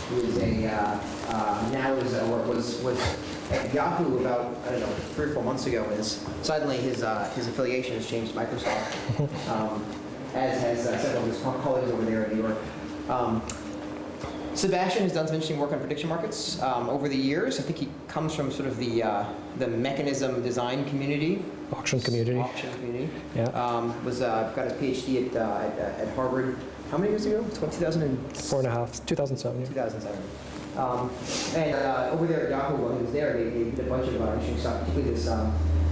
who is now was at Yahoo about, I don't know, 3 or 4 months ago, is suddenly his affiliation has changed to Microsoft, as has several of his colleagues over there in New York. Sebastien has done some interesting work on prediction markets over the years. I think he comes from sort of the mechanism design community. Auction community. Auction community. Yeah. Got his PhD at Harvard. How many years ago? 2000 4.5. 2007. 2007. Over there at Yahoo, while he was there, they did a bunch of interesting stuff. Particularly this,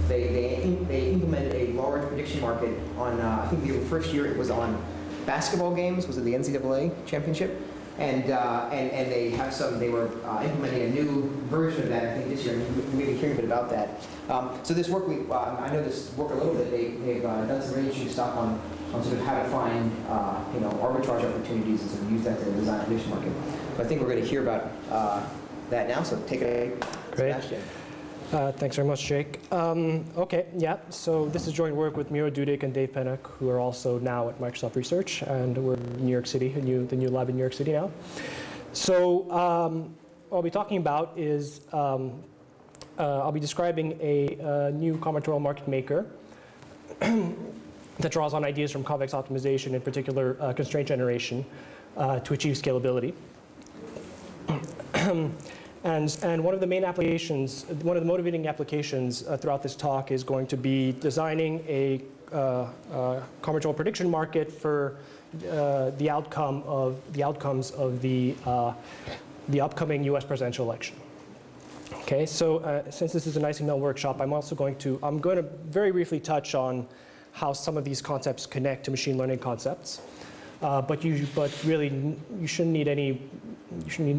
they implemented a large prediction market on. I think the first year it was on basketball games. Was it the NCAA championship? And they have some. They were implementing a new version of that. I think this year. We've been hearing a bit about that. So this work, I know this work a little bit. They've done some really interesting stuff on sort of how to find arbitrage opportunities and sort of use that to design a prediction market. But I think we're going to hear about that now. So take it away, Sebastien. Thanks very much, Jake. Okay, yeah, so this is joint work with Miro Dudek and Dave Pennock, who are also now at Microsoft Research, and we're in New York City, the new lab in New York City now. So what I'll be talking about is I'll be describing a new combinatorial market maker that draws on ideas from convex optimization, in particular constraint generation, to achieve scalability. And one of the main applications, one of the motivating applications throughout this talk is going to be designing a combinatorial prediction market for the outcomes of the upcoming U.S. presidential election. Okay, so since this is an ICML workshop, I'm going to very briefly touch on how some of these concepts connect to machine learning concepts. But really, you shouldn't need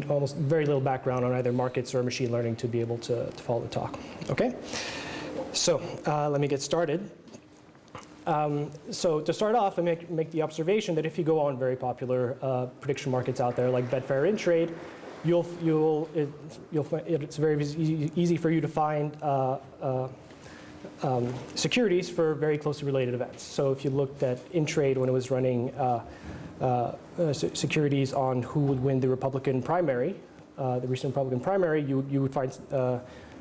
almost very little background on either markets or machine learning to be able to follow the talk. Okay? So let me get started. So to start off, I make the observation that if you go on very popular prediction markets out there like Betfair InTrade, it's very easy for you to find securities for very closely related events. So if you looked at InTrade when it was running securities on who would win the Republican primary, the recent Republican primary, you would find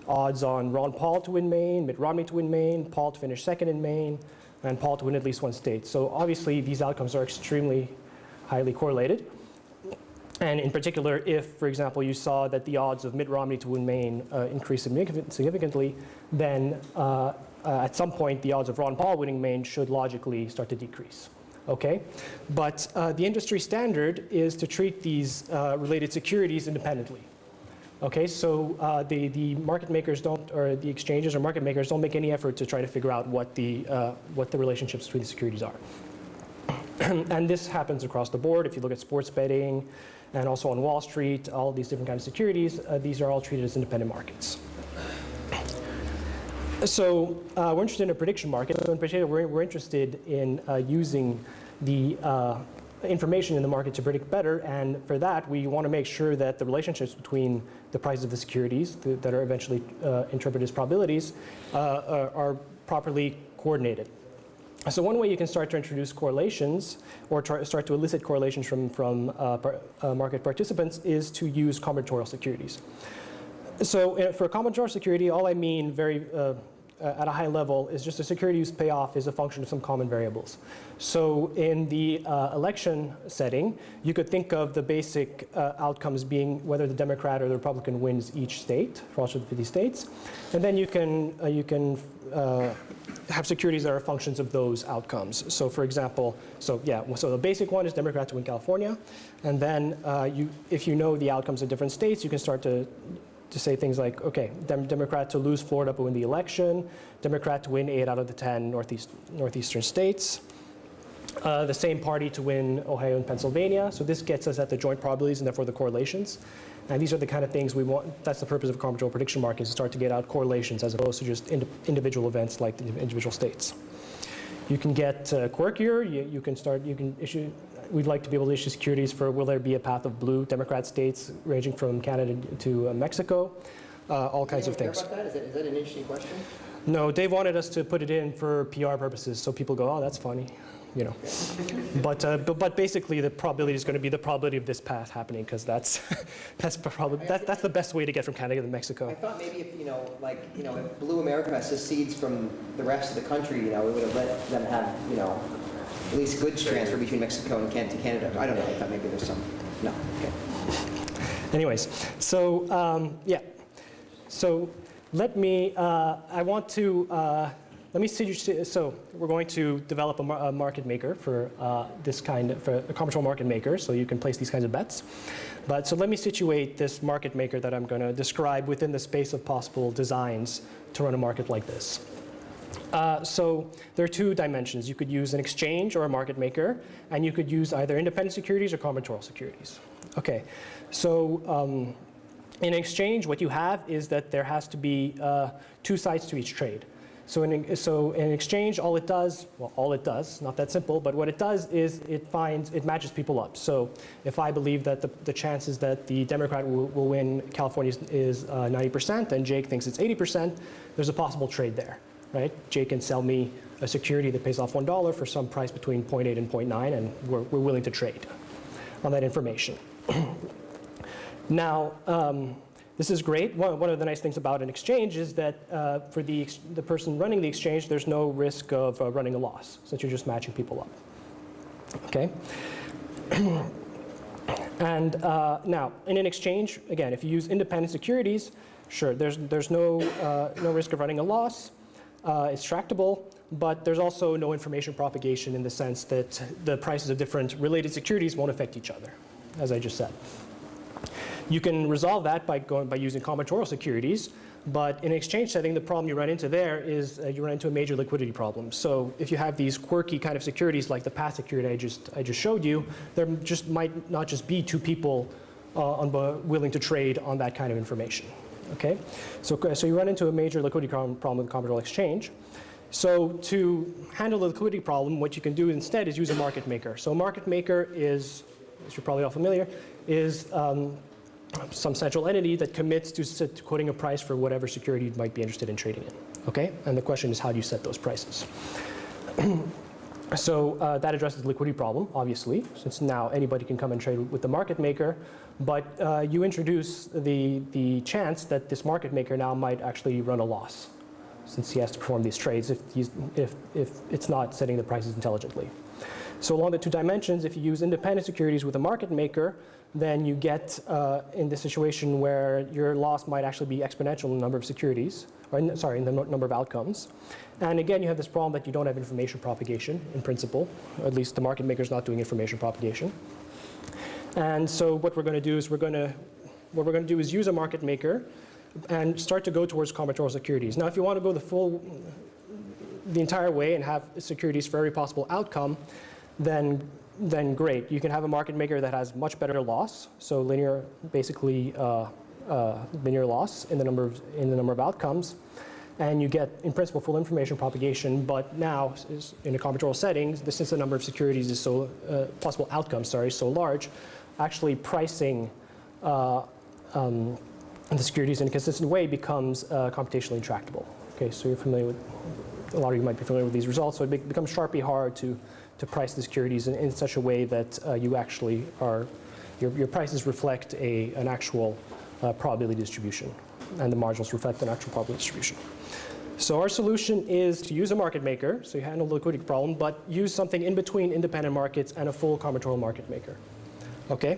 odds on Ron Paul to win Maine, Mitt Romney to win Maine, Paul to finish second in Maine, and Paul to win at least one state. So obviously these outcomes are extremely highly correlated. And in particular, if, for example, you saw that the odds of Mitt Romney to win Maine increased significantly, then at some point the odds of Ron Paul winning Maine should logically start to decrease. Okay? But the industry standard is to treat these related securities independently. Okay, so the market makers don't, or the exchanges or market makers don't make any effort to try to figure out what the relationships between the securities are. And this happens across the board. If you look at sports betting and also on Wall Street, all these different kinds of securities, these are all treated as independent markets. So we're interested in a prediction market. So in particular, we're interested in using the information in the market to predict better, and for that we want to make sure that the relationships between the prices of the securities that are eventually interpreted as probabilities are properly coordinated. So one way you can start to introduce correlations or start to elicit correlations from market participants is to use combinatorial securities. So for a combinatorial security, all I mean at a high level is just a security whose payoff is a function of some common variables. So in the election setting, you could think of the basic outcomes being whether the Democrat or the Republican wins each state for all 50 states. And then you can have securities that are functions of those outcomes. So for example, so the basic one is Democrat to win California. And then if you know the outcomes of different states, you can start to say things like, okay, Democrat to lose Florida but win the election, Democrat to win 8 out of the 10 northeastern states, the same party to win Ohio and Pennsylvania. So this gets us at the joint probabilities and therefore the correlations. And these are the kind of things we want. That's the purpose of a combinatorial prediction market, is to start to get out correlations as opposed to just individual events like the individual states. You can get quirkier. You can issue. We'd like to be able to issue securities for will there be a path of blue Democrat states ranging from Canada to Mexico, all kinds of things. About that? Is that an interesting question? No, Dave wanted us to put it in for PR purposes, so people go, oh, that's funny. you know. But basically, the probability is going to be the probability of this path happening, because that's that's the best way to get from Canada to Mexico. I thought maybe if if Blue America secedes from the rest of the country, we would have let them have at least goods transfer between Mexico and Canada. I don't know. I thought maybe there's some. No. Okay. Anyways, so yeah, so let me. I want to. Let me see. So we're going to develop a market maker for for a combinatorial market maker, so you can place these kinds of bets. But so let me situate this market maker that I'm going to describe within the space of possible designs to run a market like this. So there are two dimensions. You could use an exchange or a market maker, and you could use either independent securities or combinatorial securities. Okay, so in an exchange, what you have is that there has to be two sides to each trade. So in an exchange, all it does, not that simple, but what it does is it matches people up. So if I believe that the chances that the Democrat will win California is 90%, and Jake thinks it's 80%, there's a possible trade there, right? Jake can sell me a security that pays off $1 for some price between 0.8 and 0.9, and we're willing to trade on that information. Now, this is great. One of the nice things about an exchange is that for the person running the exchange, there's no risk of running a loss, since you're just matching people up. Okay? And now, in an exchange, again, if you use independent securities, sure, there's no risk of running a loss. It's tractable, but there's also no information propagation in the sense that the prices of different related securities won't affect each other, as I just said. You can resolve that by using combinatorial securities, but in an exchange setting, the problem you run into there is you run into a major liquidity problem. So if you have these quirky kind of securities like the path security I just showed you, there just might not just be two people willing to trade on that kind of information. Okay, so you run into a major liquidity problem with combinatorial exchange. So to handle the liquidity problem, what you can do instead is use a market maker. So a market maker is, as you're probably all familiar, is some central entity that commits to quoting a price for whatever security you might be interested in trading in. Okay, and the question is, how do you set those prices? So that addresses the liquidity problem, obviously, since now anybody can come and trade with the market maker, but you introduce the chance that this market maker now might actually run a loss, since he has to perform these trades if it's not setting the prices intelligently. So along the two dimensions, if you use independent securities with a market maker, then you get in this situation where your loss might actually be exponential in the number of securities, or sorry, in the number of outcomes. And again, you have this problem that you don't have information propagation in principle, or at least the market maker is not doing information propagation. And so what we're going to do is use a market maker and start to go towards combinatorial securities. Now, if you want to go the entire way and have securities for every possible outcome, then great. You can have a market maker that has much better loss, so linear, basically linear loss in the number of outcomes, and you get, in principle, full information propagation. But now, in a combinatorial setting, since the number of securities is so possible outcomes, sorry, so large, actually pricing the securities in a consistent way becomes computationally intractable. Okay, so you're familiar with, a lot of you might be familiar with these results. So it becomes sharply hard to price the securities in such a way that you actually are, your prices reflect an actual probability distribution, and the marginals reflect an actual probability distribution. So our solution is to use a market maker, so you handle the liquidity problem, but use something in between independent markets and a full combinatorial market maker. Okay?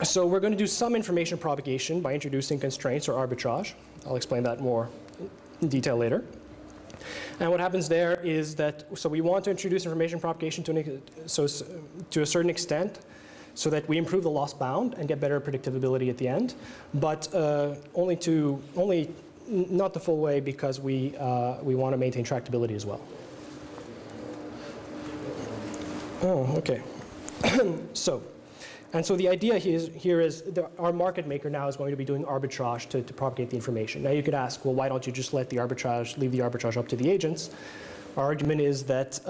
So we're going to do some information propagation by introducing constraints or arbitrage. I'll explain that more in detail later. And what happens there is that, so we want to introduce information propagation to a certain extent so that we improve the loss bound and get better predictability at the end, but only not the full way, because we want to maintain tractability as well. Oh, okay. So the idea here is our market maker now is going to be doing arbitrage to propagate the information. Now you could ask, well, why don't you just leave the arbitrage up to the agents? Our argument is that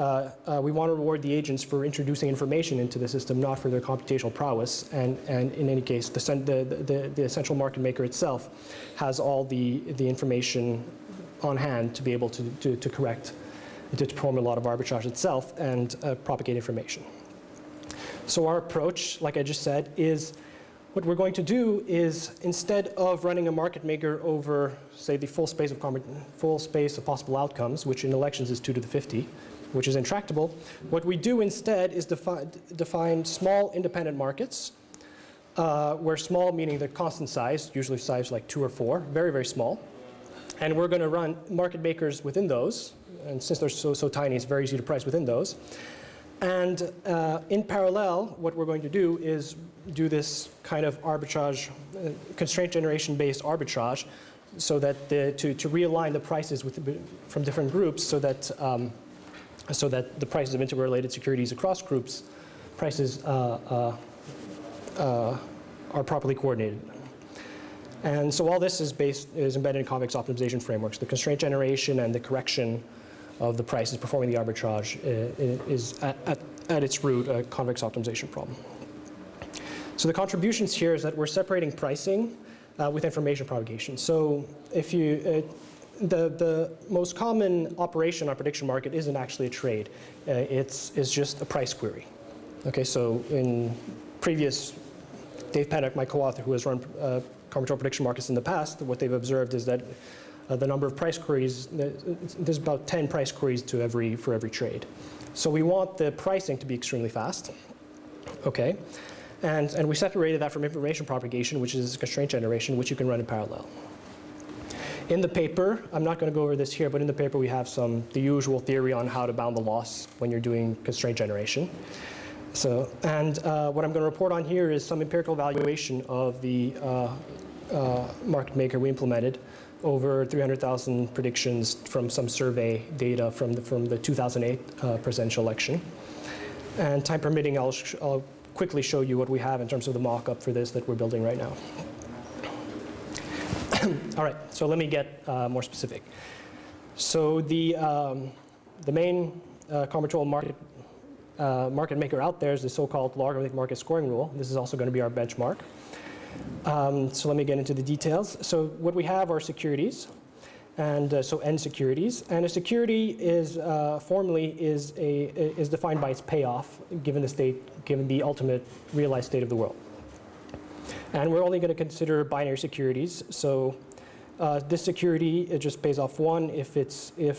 we want to reward the agents for introducing information into the system, not for their computational prowess. And in any case, the central market maker itself has all the information on hand to be able to correct to perform a lot of arbitrage itself and propagate information. So our approach, like I just said, is what we're going to do is, instead of running a market maker over, say, the full space of possible outcomes, which in elections is 2 to the 50, which is intractable, what we do instead is define small independent markets, where small meaning the constant size, usually size like 2 or 4, very, very small. And we're going to run market makers within those. And since they're so tiny, it's very easy to price within those. And in parallel, what we're going to do is do this kind of arbitrage, constraint generation-based arbitrage, so that to realign the prices from different groups, so that the prices of interrelated securities across groups, prices are properly coordinated. And so all this is embedded in convex optimization frameworks. The constraint generation and the correction of the prices performing the arbitrage is at its root a convex optimization problem. So the contributions here is that we're separating pricing with information propagation. So if you, the most common operation on prediction market isn't actually a trade. It's just a price query. Okay, so in previous, Dave Pennock, my co-author who has run combinatorial prediction markets in the past, what they've observed is that the number of price queries, there's about 10 price queries for every trade. So we want the pricing to be extremely fast. Okay, and we separated that from information propagation, which is constraint generation, which you can run in parallel. In the paper, I'm not going to go over this here, but in the paper we have the usual theory on how to bound the loss when you're doing constraint generation. So, and what I'm going to report on here is some empirical evaluation of the market maker we implemented over 300,000 predictions from some survey data from the 2008 presidential election. And time permitting, I'll quickly show you what we have in terms of the mock-up for this that we're building right now. All right, so let me get more specific. So the main combinatorial market maker out there is the so-called logarithmic market scoring rule. This is also going to be our benchmark. So let me get into the details. So what we have are securities, and so N securities. And a security is formally is defined by its payoff, given the ultimate realized state of the world. And we're only going to consider binary securities. So this security, it just pays off 1 if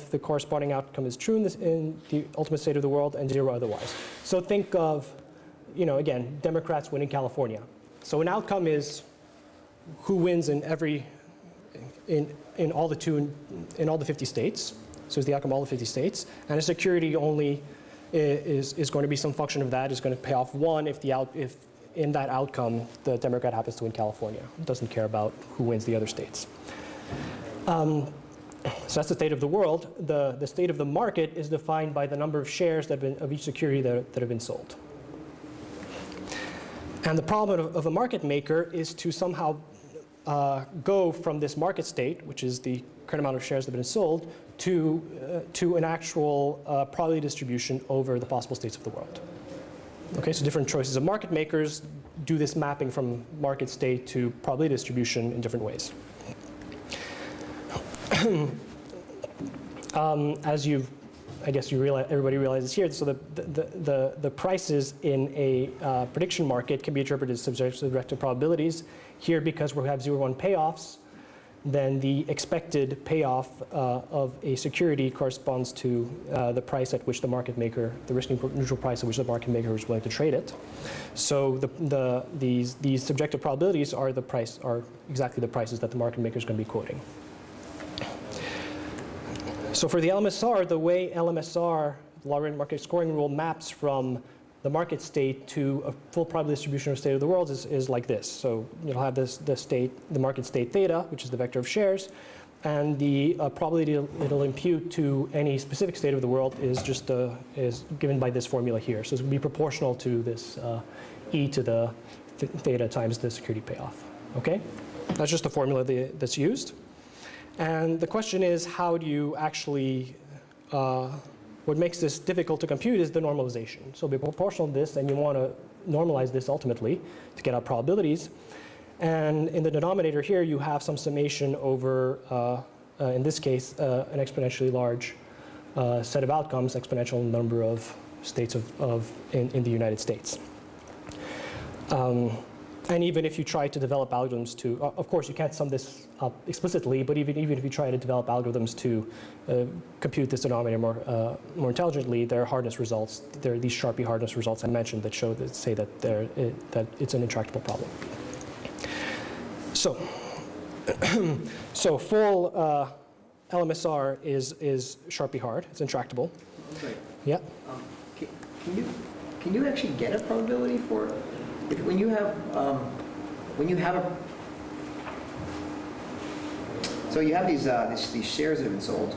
the corresponding outcome is true in the ultimate state of the world, and 0 otherwise. So think of, again, Democrats win in California. So an outcome is who wins in all the 50 states. So it's the outcome of all the 50 states. And a security only is going to be some function of that. Is going to pay off 1 if in that outcome the Democrat happens to win California. It doesn't care about who wins the other states. So that's the state of the world. The state of the market is defined by the number of shares of each security that have been sold. And the problem of a market maker is to somehow go from this market state, which is the current amount of shares that have been sold, to an actual probability distribution over the possible states of the world. Okay, so different choices of market makers do this mapping from market state to probability distribution in different ways. I guess everybody realizes here, so the prices in a prediction market can be interpreted as subjective probabilities. Here, because we have 0-1 payoffs, then the expected payoff of a security corresponds to the price at which the market maker, the risk neutral price at which the market maker is willing to trade it. So these subjective probabilities are exactly the prices that the market maker is going to be quoting. So for the LMSR, the way LMSR, the logarithmic market scoring rule, maps from the market state to a full probability distribution of state of the world is like this. So you'll have the market state theta, which is the vector of shares, and the probability it'll impute to any specific state of the world is given by this formula here. So it's going to be proportional to this e to the theta times the security payoff. Okay, that's just the formula that's used. And the question is, how do you actually, what makes this difficult to compute is the normalization. So be proportional to this, and you want to normalize this ultimately to get out probabilities. And in the denominator here, you have some summation over, in this case, an exponentially large set of outcomes, exponential number of states in the United States. And even if you try to develop algorithms to, of course you can't sum this up explicitly, but even if you try to develop algorithms to compute this denominator more intelligently, there are hardness results. There are these Sharpie hardness results I mentioned that say that that it's an intractable problem. So, so full LMSR is Sharpie hard. It's intractable. Right. Yeah. Can you actually get a probability for when you have a so you have these shares that have been sold,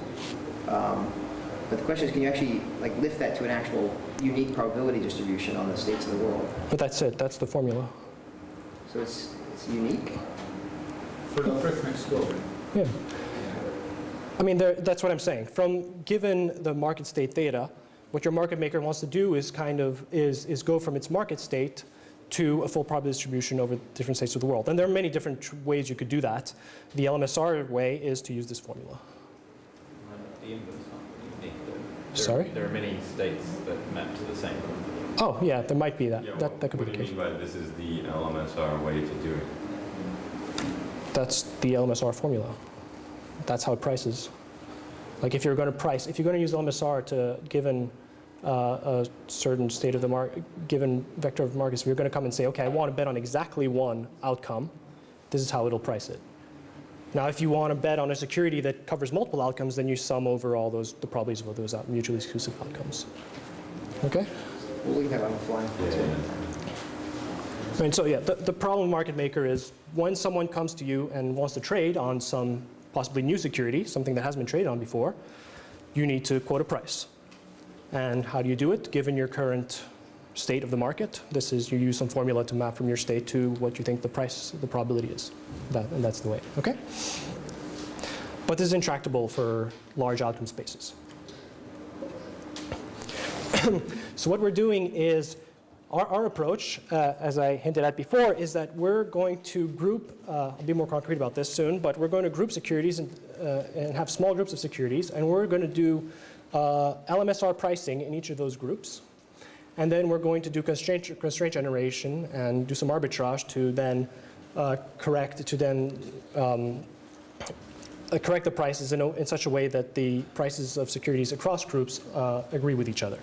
but the question is, can you actually like lift that to an actual unique probability distribution on the states of the world? But that's it. That's the formula. So it's unique. For the first next door. Yeah. I mean, that's what I'm saying. Given the market state theta, what your market maker wants to do is is go from its market state to a full probability distribution over different states of the world. And there are many different ways you could do that. The LMSR way is to use this formula. The inverse aren't unique, though. Sorry? There are many states that map to the same one. Oh, yeah, there might be that. Yeah, that could be the what do you case. mean by this is the LMSR way to do it? That's the LMSR formula. That's how it prices. Like if you're going to use LMSR to given a certain state of the market, given vector of markets, if you're going to come and say, okay, I want to bet on exactly one outcome, this is how it'll price it. Now, if you want to bet on a security that covers multiple outcomes, then you sum over all the probabilities of those mutually exclusive outcomes. Okay? We'll leave that on the fly. And so, yeah, the problem market maker is when someone comes to you and wants to trade on some possibly new security, something that hasn't been traded on before, you need to quote a price. And how do you do it? Given your current state of the market, you use some formula to map from your state to what you think the probability is. And that's the way, okay? But this is intractable for large outcome spaces. So what we're doing is, our approach, as I hinted at before, is that we're going to group, I'll be more concrete about this soon, but we're going to group securities and have small groups of securities, and we're going to do LMSR pricing in each of those groups. And then we're going to do constraint generation and do some arbitrage to then correct the prices in such a way that the prices of securities across groups agree with each other.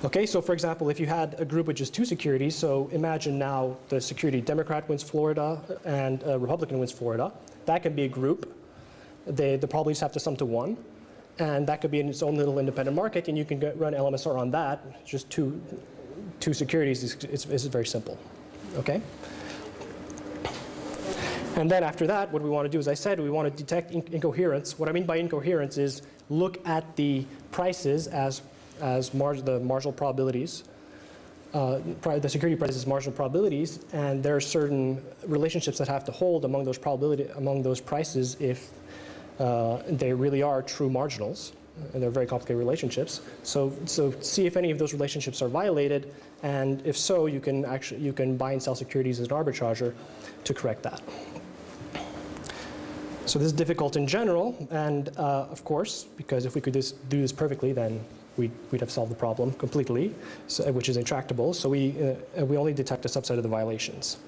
Okay, so for example, if you had a group with just two securities, so imagine now the security Democrat wins Florida and Republican wins Florida, that can be a group. The probabilities have to sum to 1. And that could be in its own little independent market, and you can run LMSR on that. Just two securities is very simple, okay? And then after that, what we want to do, as I said, we want to detect incoherence. What I mean by incoherence is look at the prices as the marginal probabilities, the security prices as marginal probabilities, and there are certain relationships that have to hold among those prices if they really are true marginals, and they're very complicated relationships. So see if any of those relationships are violated, and if so, you can buy and sell securities as an arbitrager to correct that. So this is difficult in general, and of course, because if we could do this perfectly, then we'd have solved the problem completely, which is intractable. So we only detect a subset of the violations.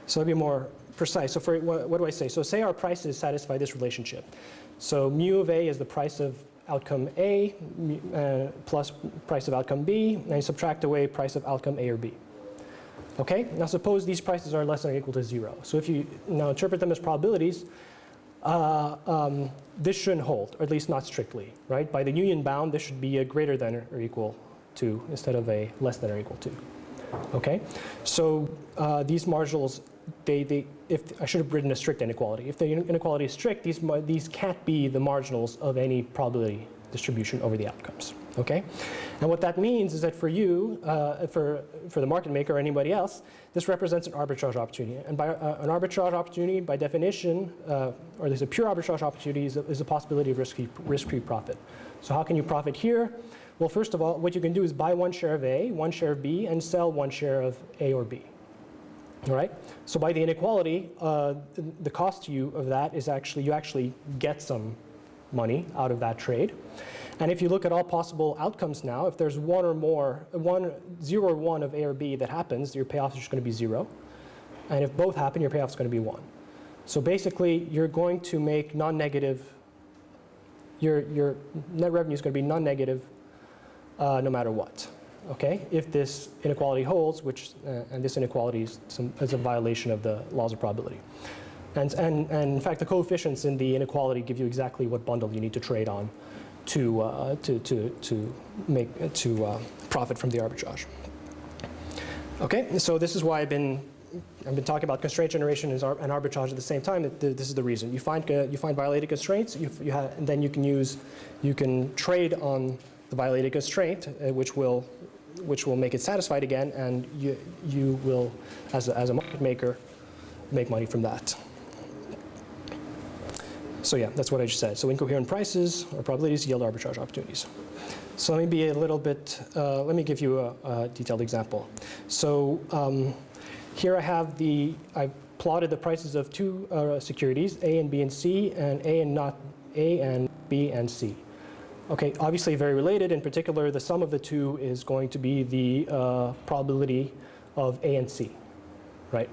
So I'll be more precise. So what do I say? So say our prices satisfy this relationship. So mu of A is the price of outcome A plus price of outcome B, and you subtract away price of outcome A or B. Okay, now suppose these prices are less than or equal to 0. So if you now interpret them as probabilities, this shouldn't hold, or at least not strictly, right? By the union bound, this should be a greater than or equal to instead of a less than or equal to. Okay, so these marginals, if I should have written a strict inequality. If the inequality is strict, these can't be the marginals of any probability distribution over the outcomes. Okay, and what that means is that for you, for the market maker or anybody else, this represents an arbitrage opportunity. And by an arbitrage opportunity, by definition, or there's a pure arbitrage opportunity, is a possibility of risk-free profit. So how can you profit here? Well, first of all, what you can do is buy one share of A, one share of B, and sell one share of A or B. All right? So by the inequality, the cost to you of that is you actually get some money out of that trade. And if you look at all possible outcomes now, if there's one or more, 0 or 1 of A or B that happens, your payoff is just going to be 0. And if both happen, your payoff is going to be 1. So basically, you're going to make non-negative, your net revenue is going to be non-negative no matter what. Okay? If this inequality holds, which, and this inequality is a violation of the laws of probability. And in fact, the coefficients in the inequality give you exactly what bundle you need to trade on to profit from the arbitrage. Okay, so this is why I've been talking about constraint generation and arbitrage at the same time. This is the reason. You find violated constraints, and then you can trade on the violated constraint, which will make it satisfied again, and you will, as a market maker, make money from that. So yeah, that's what I just said. So incoherent prices or probabilities yield arbitrage opportunities. So let me be a little bit, let me give you a detailed example. So here I plotted the prices of two securities, A and B and C, and A and B and C. Okay, obviously very related. In particular, the sum of the two is going to be the probability of A and C, right?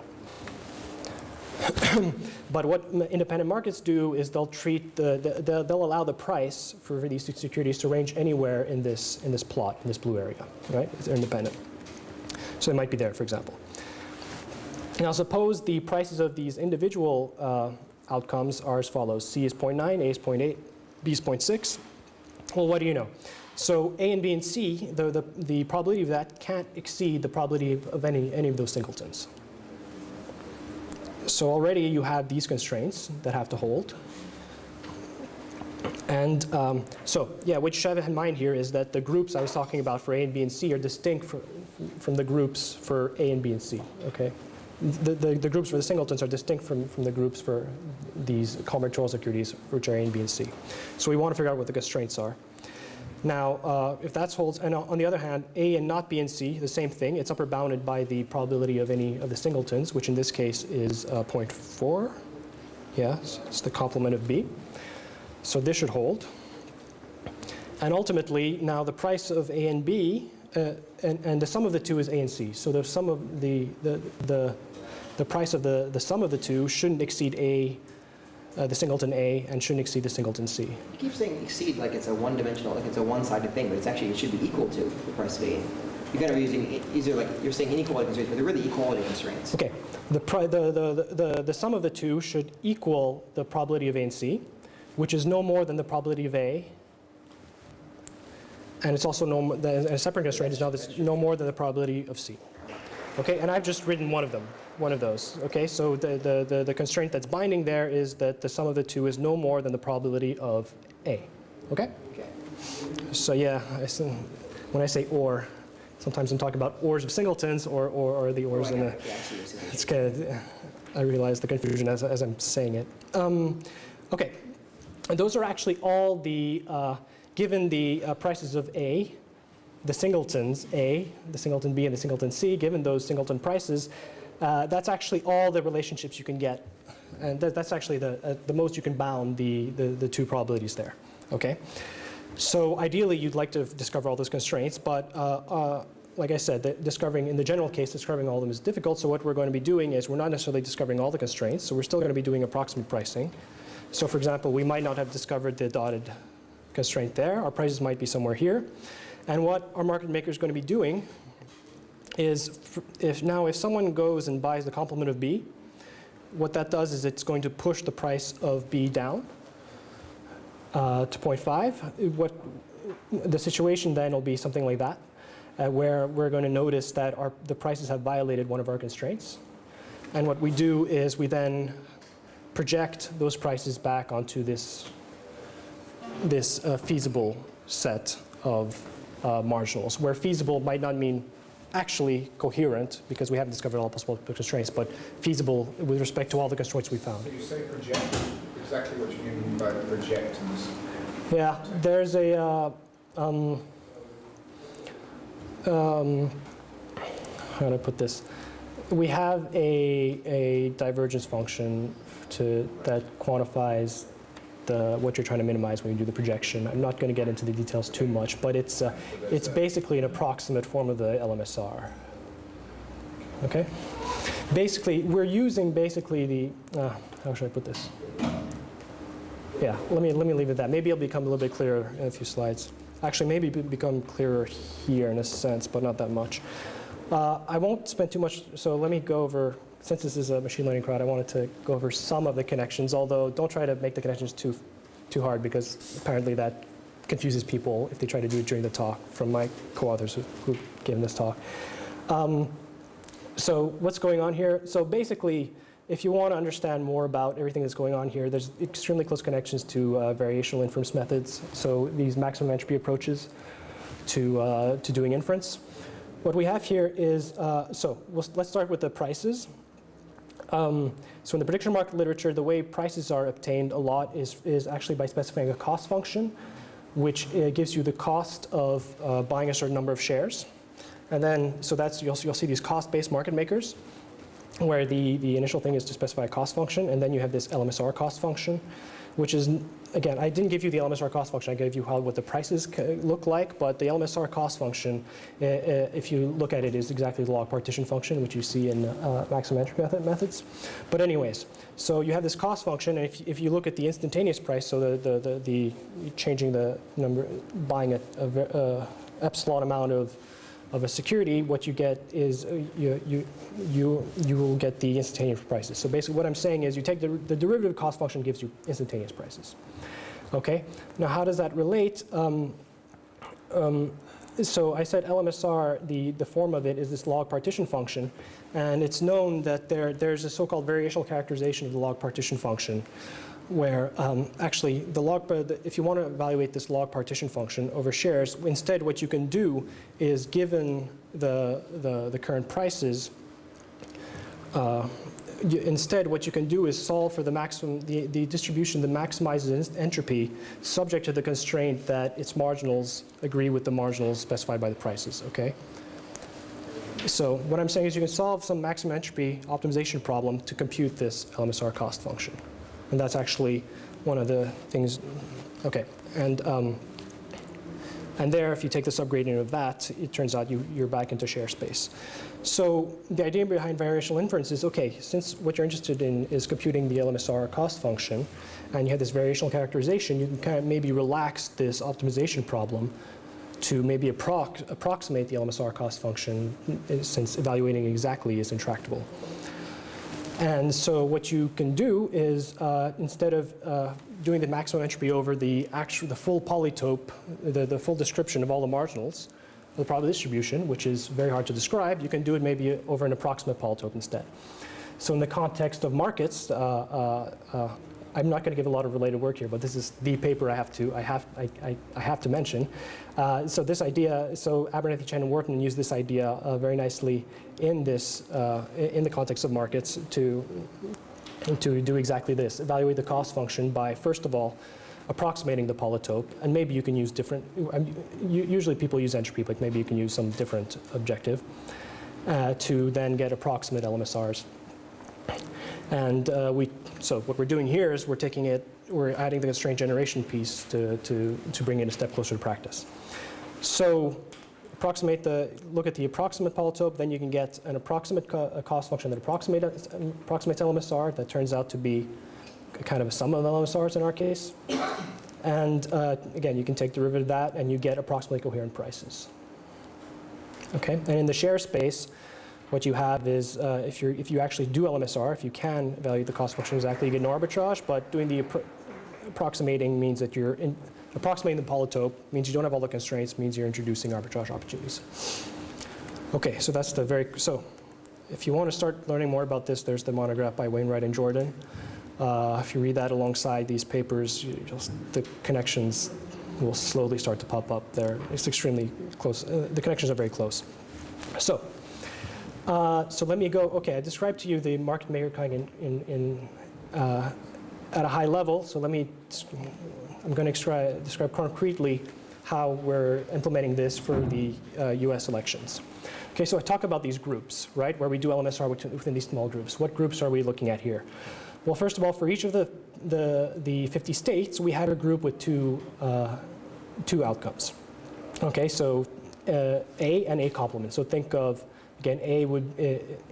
But what independent markets do is they'll allow the price for these two securities to range anywhere in this plot, in this blue area, right? They're independent. So it might be there, for example. Now suppose the prices of these individual outcomes are as follows. C is 0.9, A is 0.8, B is 0.6. Well, what do you know? So A and B and C, the probability of that can't exceed the probability of any of those singletons. So already you have these constraints that have to hold. And so yeah, what you should have in mind here is that the groups I was talking about for A and B and C are distinct from the groups for A and B and C, okay? The groups for the singletons are distinct from the groups for these combinatorial securities, which are A and B and C. So we want to figure out what the constraints are. Now, if that holds, and on the other hand, A and not B and C, the same thing. It's upper bounded by the probability of any of the singletons, which in this case is 0.4. Yeah, it's the complement of B. So this should hold. And ultimately, now the price of A and B, and the sum of the two is A and C. So the sum of the price of the sum of the two shouldn't exceed the singleton A, and shouldn't exceed the singleton C. You keep saying exceed like it's a one-dimensional, like it's a one-sided thing, but it should be equal to the price of A. You kind of using either like you're saying inequality constraints, but they're really equality constraints. Okay, the sum of the two should equal the probability of A and C, which is no more than the probability of A, and it's also a separate constraint is now this no more than the probability of C. Okay, and I've just written one of those. Okay, so the constraint that's binding there is that the sum of the two is no more than the probability of A. Okay? Okay. So yeah, when I say or, sometimes I'm talking about ors of singletons or the ors in the. It's kind of, I realize the confusion as I'm saying it. Okay, and those are actually all the given the prices of A. The singletons A, the singleton B, and the singleton C, given those singleton prices, that's actually all the relationships you can get. And that's actually the most you can bound the two probabilities there. Okay? So ideally, you'd like to discover all those constraints, but like I said, in the general case, discovering all of them is difficult. So what we're going to be doing is we're not necessarily discovering all the constraints, so we're still going to be doing approximate pricing. So for example, we might not have discovered the dotted constraint there. Our prices might be somewhere here. And what our market maker is going to be doing is, if someone goes and buys the complement of B, what that does is it's going to push the price of B down to 0.5. The situation then will be something like that, where we're going to notice that the prices have violated one of our constraints. And what we do is we then project those prices back onto this feasible set of marginals, where feasible might not mean actually coherent, because we haven't discovered all possible constraints, but feasible with respect to all the constraints we found. So you say project, exactly what you mean by project? Yeah, there's a, how do I put this? We have a divergence function that quantifies what you're trying to minimize when you do the projection. I'm not going to get into the details too much, but it's basically an approximate form of the LMSR. Okay. Basically, we're using the how should I put this? Yeah, let me leave it at that. Maybe it'll become a little bit clearer in a few slides. Actually, maybe become clearer here in a sense, but not that much. I won't spend too much, so let me go over, since this is a machine learning crowd, I wanted to go over some of the connections, although don't try to make the connections too hard, because apparently that confuses people if they try to do it during the talk, from my co-authors who've given this talk. So what's going on here? So basically, if you want to understand more about everything that's going on here, there's extremely close connections to variational inference methods. So these maximum entropy approaches to doing inference. What we have here is, let's start with the prices. So in the prediction market literature, the way prices are obtained a lot is actually by specifying a cost function, which gives you the cost of buying a certain number of shares. And then, so that's, you'll see these cost-based market makers, where the initial thing is to specify a cost function, and then you have this LMSR cost function, which is, again, I didn't give you the LMSR cost function, I gave you what the prices look like, but the LMSR cost function, if you look at it, is exactly the log partition function, which you see in maximum entropy methods. But anyways, so you have this cost function, and if you look at the instantaneous price, so the changing the number, buying a epsilon amount of a security, what you get is you will get the instantaneous prices. So basically what I'm saying is you take the derivative cost function gives you instantaneous prices. Okay, now how does that relate? So I said LMSR, the form of it is this log partition function, and it's known that there's a so-called variational characterization of the log partition function, where actually if you want to evaluate this log partition function over shares, instead what you can do is, given the current prices, instead what you can do is solve for the maximum, the distribution that maximizes entropy, subject to the constraint that its marginals agree with the marginals specified by the prices, okay? So what I'm saying is you can solve some maximum entropy optimization problem to compute this LMSR cost function. And that's actually one of the things, okay. And there, if you take the subgradient of that, it turns out you're back into share space. So the idea behind variational inference is, okay, since what you're interested in is computing the LMSR cost function, and you have this variational characterization, you can kind of maybe relax this optimization problem to maybe approximate the LMSR cost function, since evaluating exactly is intractable. And so what you can do is, instead of doing the maximum entropy over the full polytope, the full description of all the marginals, the probability distribution, which is very hard to describe, you can do it maybe over an approximate polytope instead. So in the context of markets, I'm not going to give a lot of related work here, but this is the paper I have to mention. So this idea, so Abernethy, Chen, and Wharton use this idea very nicely in this in the context of markets to do exactly this: evaluate the cost function by, first of all, approximating the polytope, and maybe you can use different. Usually people use entropy, but maybe you can use some different objective to then get approximate LMSRs. And so what we're doing here is we're adding the constraint generation piece to bring it a step closer to practice. So look at the approximate polytope, then you can get an approximate cost function that approximates LMSR. That turns out to be kind of a sum of LMSRs in our case. And again, you can take derivative of that and you get approximately coherent prices. Okay, and in the share space, what you have is, if you actually do LMSR, if you can evaluate the cost function exactly, you get an arbitrage, but doing the approximating means that approximating the polytope means you don't have all the constraints, means you're introducing arbitrage opportunities. Okay, so that's so if you want to start learning more about this, there's the monograph by Wainwright and Jordan. If you read that alongside these papers, the connections will slowly start to pop up there. It's extremely close. The connections are very close. So let me go, okay, I described to you the market maker kind at a high level, so I'm going to describe concretely how we're implementing this for the US elections. Okay, so I talk about these groups, right, where we do LMSR within these small groups. What groups are we looking at here? Well, first of all, for each of the 50 states, we had a group with two outcomes. Okay, so A and A complement. So think of, again, A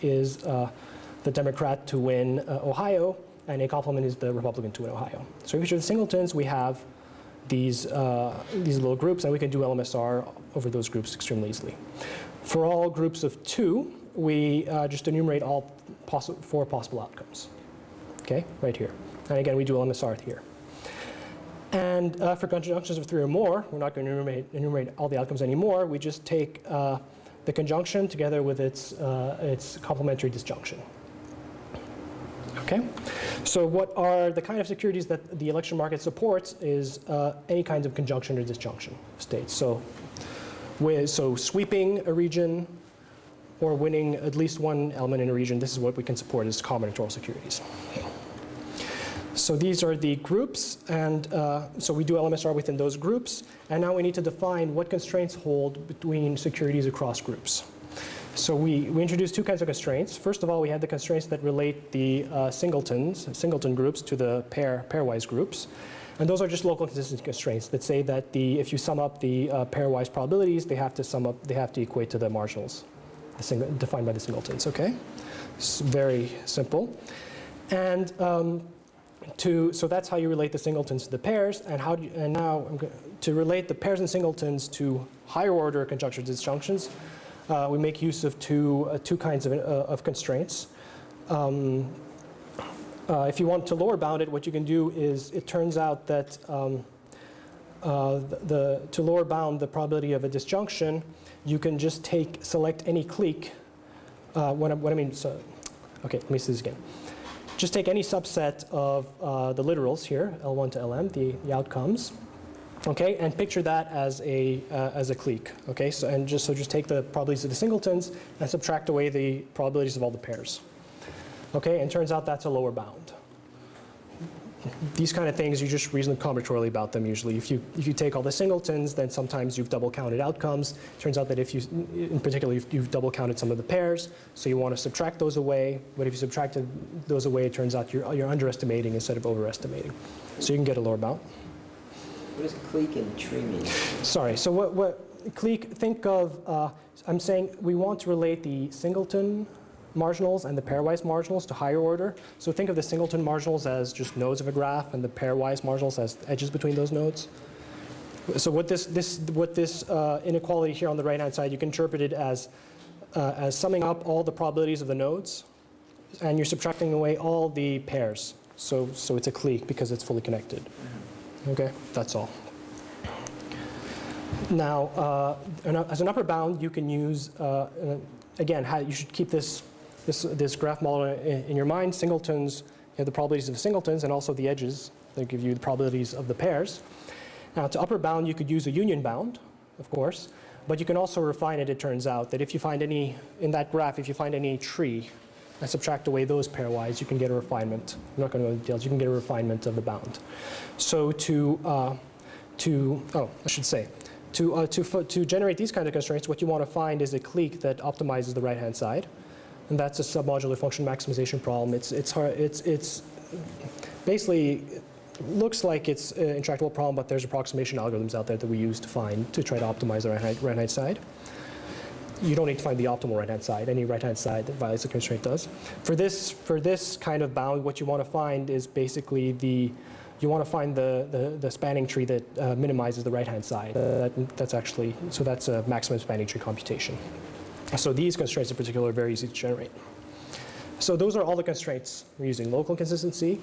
is the Democrat to win Ohio, and A complement is the Republican to win Ohio. So for each of the singletons, we have these little groups, and we can do LMSR over those groups extremely easily. For all groups of 2, we just enumerate all 4 possible outcomes. Okay, right here. And again, we do LMSR here. And for conjunctions of 3 or more, we're not going to enumerate all the outcomes anymore. We just take the conjunction together with its complementary disjunction. Okay, so what are the kind of securities that the election market supports is any kinds of conjunction or disjunction states. So sweeping a region or winning at least one element in a region, this is what we can support as combinatorial securities. So these are the groups, and so we do LMSR within those groups, and now we need to define what constraints hold between securities across groups. So we introduced 2 kinds of constraints. First of all, we had the constraints that relate the singleton groups to the pairwise groups. And those are just local consistency constraints that say that if you sum up the pairwise probabilities, they have to equate to the marginals defined by the singletons, okay? It's very simple. And so that's how you relate the singletons to the pairs, and now to relate the pairs and singletons to higher order conjunctions and disjunctions, we make use of two kinds of constraints. If you want to lower bound it, what you can do is, it turns out that to lower bound the probability of a disjunction, you can just select any clique. Okay, let me say this again. Just take any subset of the literals here, L1 to Lm, the outcomes, okay, and picture that as a clique, okay. So just take the probabilities of the singletons and subtract away the probabilities of all the pairs, okay. And turns out that's a lower bound. These kind of things, you just reason combinatorially about them usually. If you take all the singletons, then sometimes you've double counted outcomes. Turns out that in particular, you've double counted some of the pairs, so you want to subtract those away. But if you subtracted those away, it turns out you're underestimating instead of overestimating. So you can get a lower bound. What does clique and tree mean? Sorry, so what clique, think of, I'm saying we want to relate the singleton marginals and the pairwise marginals to higher order. So think of the singleton marginals as just nodes of a graph and the pairwise marginals as edges between those nodes. So what this inequality here on the right hand side, you can interpret it as summing up all the probabilities of the nodes, and you're subtracting away all the pairs. So it's a clique because it's fully connected. Okay, that's all. Now, as an upper bound, you can use, again, you should keep this graph model in your mind. Singletons, you have the probabilities of the singletons and also the edges that give you the probabilities of the pairs. Now, to upper bound, you could use a union bound, of course, but you can also refine it. It turns out that if you find in that graph, if you find any tree and subtract away those pairwise, you can get a refinement. I'm not going to go into details. You can get a refinement of the bound. So to generate these kind of constraints, what you want to find is a clique that optimizes the right-hand side. And that's a submodular function maximization problem. It's hard. It's basically looks like it's an intractable problem, but there's approximation algorithms out there that we use to try to optimize the right-hand side. You don't need to find the optimal right-hand side. Any right-hand side that violates the constraint does. For this kind of bound, what you want to find is basically you want to find the spanning tree that minimizes the right-hand side. That's a maximum spanning tree computation. So these constraints in particular are very easy to generate. So those are all the constraints we're using: local consistency,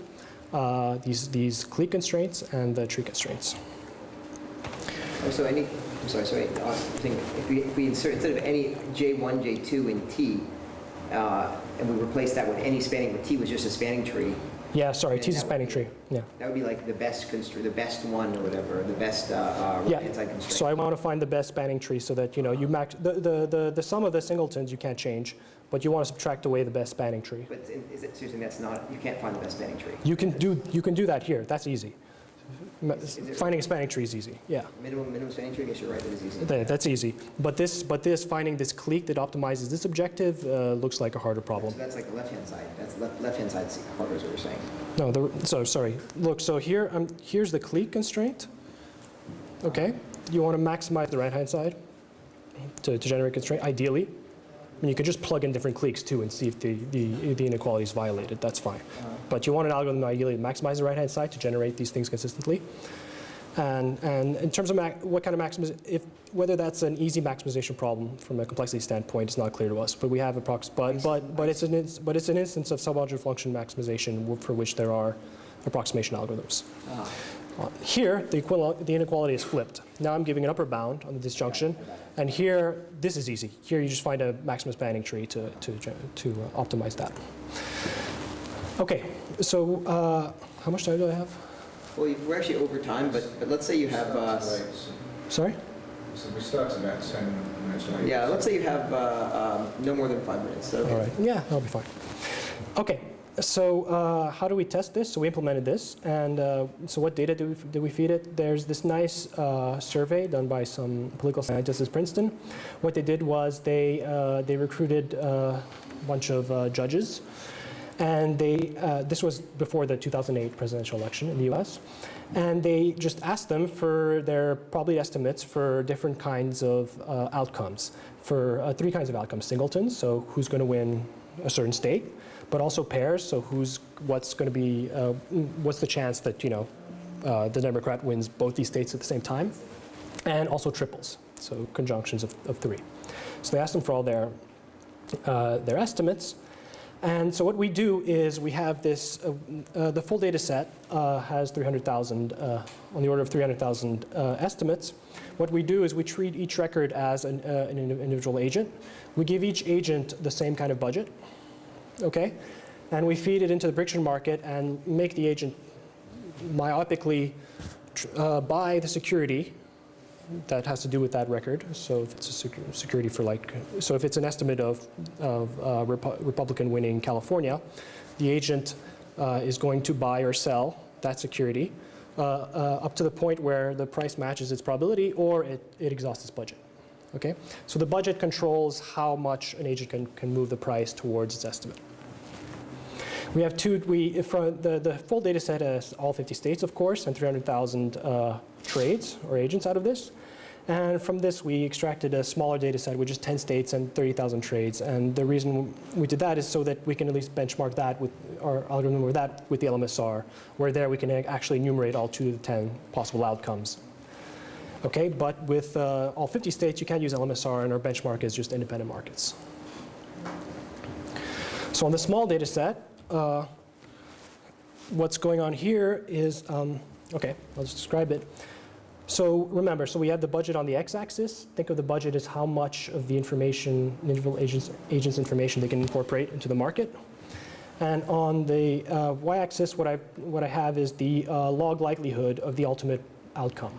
these clique constraints, and the tree constraints. So if we insert, instead of any J1, J2 in T, and we replace that with any spanning, but T was just a spanning tree. Yeah, sorry, T's a spanning tree. Yeah. That would be like the best the best one or whatever, the best right-hand side constraint. So I want to find the best spanning tree so that you max the sum of the singletons you can't change, but you want to subtract away the best spanning tree. But is it seriously that's not, you can't find the best spanning tree? You can do that here. That's easy. Finding a spanning tree is easy, yeah. Minimum spanning tree, I guess you're right, that is easy. That's easy. But this finding this clique that optimizes this objective looks like a harder problem. So that's like the left-hand side. That's left-hand side harder is what you're saying. No, so sorry. Look, so here, here's the clique constraint. Okay, you want to maximize the right-hand side to generate constraint, ideally. And you could just plug in different cliques too and see if the inequality is violated. That's fine. But you want an algorithm ideally to maximize the right-hand side to generate these things consistently. And in terms of what kind of maximization, whether that's an easy maximization problem from a complexity standpoint is not clear to us. But we have but it's an instance of suboptimal function maximization for which there are approximation algorithms. Here, the inequality is flipped. Now I'm giving an upper bound on the disjunction, and here, this is easy. Here you just find a maximum spanning tree to optimize that. Okay, so how much time do I have? Well, we're actually over time, but let's say you have... Sorry? So we start about 10 minutes late. Yeah, let's say you have no more than 5 minutes. Okay. All right, yeah, that'll be fine. Okay, so how do we test this? So we implemented this, and so what data do we feed it? There's this nice survey done by some political scientists at Princeton. What they did was they recruited a bunch of judges, and this was before the 2008 presidential election in the US, and they just asked them for their probability estimates for different kinds of outcomes, for 3 kinds of outcomes: singletons, so who's going to win a certain state, but also pairs, so what's the chance that the Democrat wins both these states at the same time, and also triples, so conjunctions of 3. So they asked them for all their estimates, and so what we do is we have this. The full data set has 300,000 on the order of 300,000 estimates. What we do is we treat each record as an individual agent. We give each agent the same kind of budget. Okay, and we feed it into the prediction market and make the agent myopically buy the security that has to do with that record. So if it's a security for so if it's an estimate of Republican winning California, the agent is going to buy or sell that security up to the point where the price matches its probability or it exhausts its budget. Okay, so the budget controls how much an agent can move the price towards its estimate. We have the full data set has all 50 states, of course, and 300,000 trades or agents out of this. And from this, we extracted a smaller data set, which is 10 states and 30,000 trades. And the reason we did that is so that we can at least benchmark that with our algorithm with the LMSR, where there we can actually enumerate all 2 to the 10 possible outcomes. Okay, but with all 50 states, you can't use LMSR, and our benchmark is just independent markets. So on the small data set, what's going on here is, okay, I'll just describe it. So remember, so we have the budget on the x-axis. Think of the budget as how much of the information, individual agents' information they can incorporate into the market. And on the y-axis, what I have is the log likelihood of the ultimate outcome,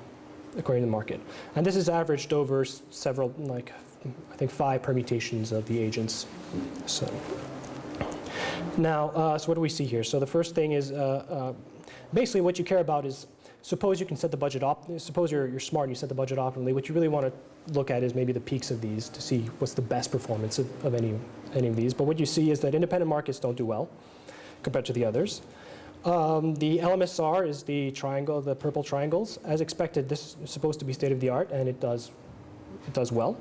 according to the market. And this is averaged over several, I think 5 permutations of the agents. So now, so what do we see here? So the first thing is, basically what you care about is, suppose you can set the budget suppose you're smart and you set the budget optimally. What you really want to look at is maybe the peaks of these to see what's the best performance of any of these. But what you see is that independent markets don't do well compared to the others. The LMSR is the triangle, the purple triangles. As expected, this is supposed to be state of the art, and it does well.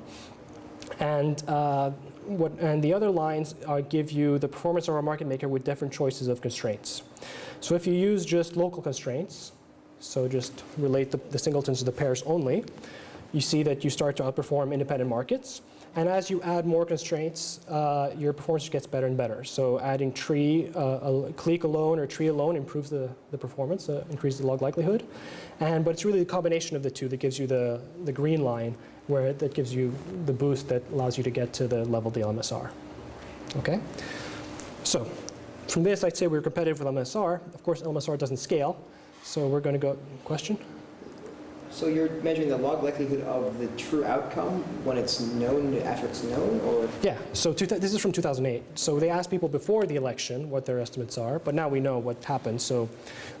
And the other lines give you the performance of our market maker with different choices of constraints. So if you use just local constraints, so just relate the singletons to the pairs only, you see that you start to outperform independent markets. And as you add more constraints, your performance gets better and better. So adding clique alone or tree alone improves the performance, increases the log likelihood. But it's really the combination of the two that gives you the green line, that gives you the boost that allows you to get to the level of the LMSR. Okay? So from this, I'd say we're competitive with LMSR. Of course, LMSR doesn't scale. So we're going to go, question? So you're measuring the log likelihood of the true outcome when it's known, after it's known, or? Yeah, so this is from 2008. So they asked people before the election what their estimates are, but now we know what happened. So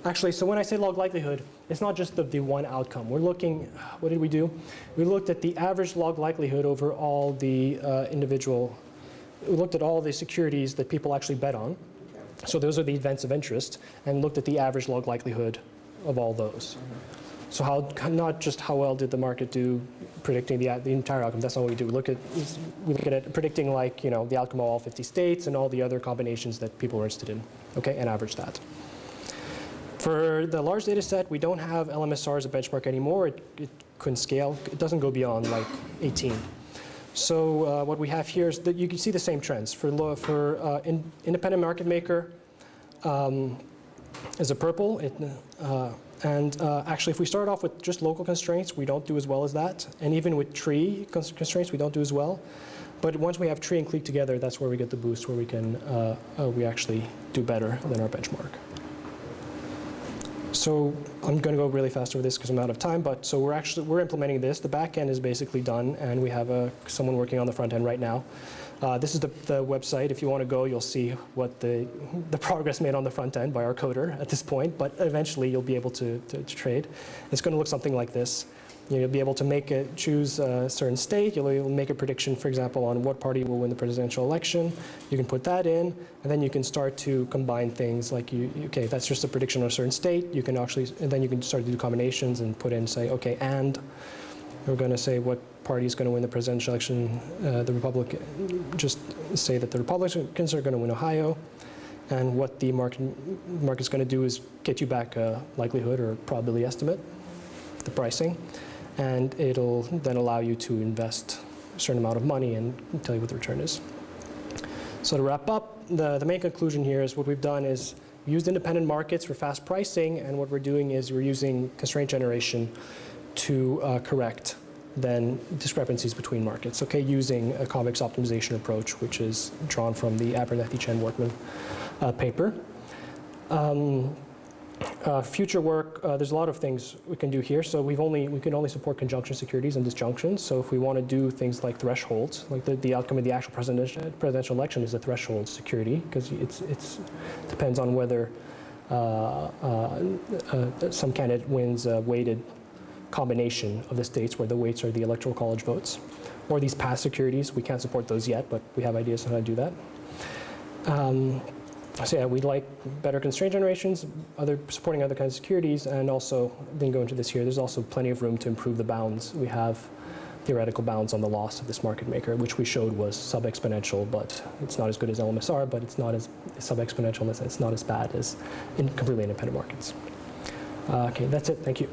actually, so when I say log likelihood, it's not just the one outcome. We're looking, what did we do? We looked at the average log likelihood over all the we looked at all the securities that people actually bet on. So those are the events of interest, and looked at the average log likelihood of all those. So not just how well did the market do predicting the entire outcome. That's not what we do. We look at it predicting, like, the outcome of all 50 states and all the other combinations that people are interested in, okay, and average that. For the large data set, we don't have LMSR as a benchmark anymore. It couldn't scale. It doesn't go beyond like 18. So what we have here is that you can see the same trends. For independent market maker is a purple. Actually, if we start off with just local constraints, we don't do as well as that. And even with tree constraints, we don't do as well. But once we have tree and clique together, that's where we get the boost, where we can we actually do better than our benchmark. So I'm going to go really fast over this because I'm out of time. But so we're implementing this. The back end is basically done, and we have someone working on the front end right now. This is the website. If you want to go, you'll see what the progress made on the front end by our coder at this point. But eventually, you'll be able to trade. It's going to look something like this. You'll be able to choose a certain state. You'll make a prediction, for example, on what party will win the presidential election. You can put that in, and then you can start to combine things like okay, that's just a prediction on a certain state. You can actually, and then you can start to do combinations and put in, say, okay, and we're going to say what party is going to win the presidential election. Just say that the Republicans are going to win Ohio, and what the market's going to do is get you back a likelihood or probability estimate, the pricing, and it'll then allow you to invest a certain amount of money and tell you what the return is. So to wrap up, the main conclusion here is what we've done is used independent markets for fast pricing, and what we're doing is we're using constraint generation to correct then discrepancies between markets, okay, using a convex optimization approach, which is drawn from the Abernethy Chen Workman paper. Future work, there's a lot of things we can do here. So we can only support conjunction securities and disjunctions. So if we want to do things like thresholds, like the outcome of the actual presidential election is a threshold security, because it depends on whether some candidate wins a weighted combination of the states where the weights are the electoral college votes. Or these past securities, we can't support those yet, but we have ideas on how to do that. So yeah, we'd like better constraint generations, supporting other kinds of securities, and also, didn't go into this here, there's also plenty of room to improve the bounds. We have theoretical bounds on the loss of this market maker, which we showed was sub-exponential, but it's not as good as LMSR, but it's not as sub-exponential, it's not as bad as in completely independent markets. Okay, that's it, thank you.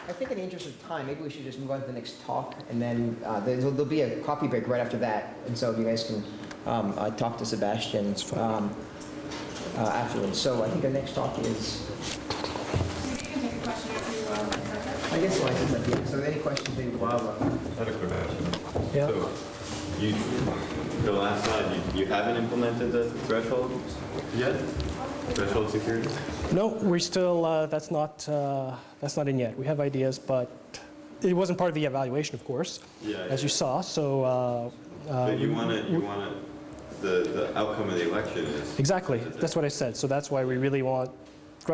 I think in the interest of time, maybe we should just move on to the next talk, and then there'll be a coffee break right after that, and so you guys can talk to Sebastien afterwards. So I think our next talk is... I guess so. So any questions maybe while... I had a quick question. Yeah. So the last slide, you haven't implemented the threshold yet? Threshold security? No, we're still, that's not in yet. We have ideas, but it wasn't part of the evaluation, of course, as you saw. So. But you want the outcome of the election is. Exactly. That's what I said. So that's why we really want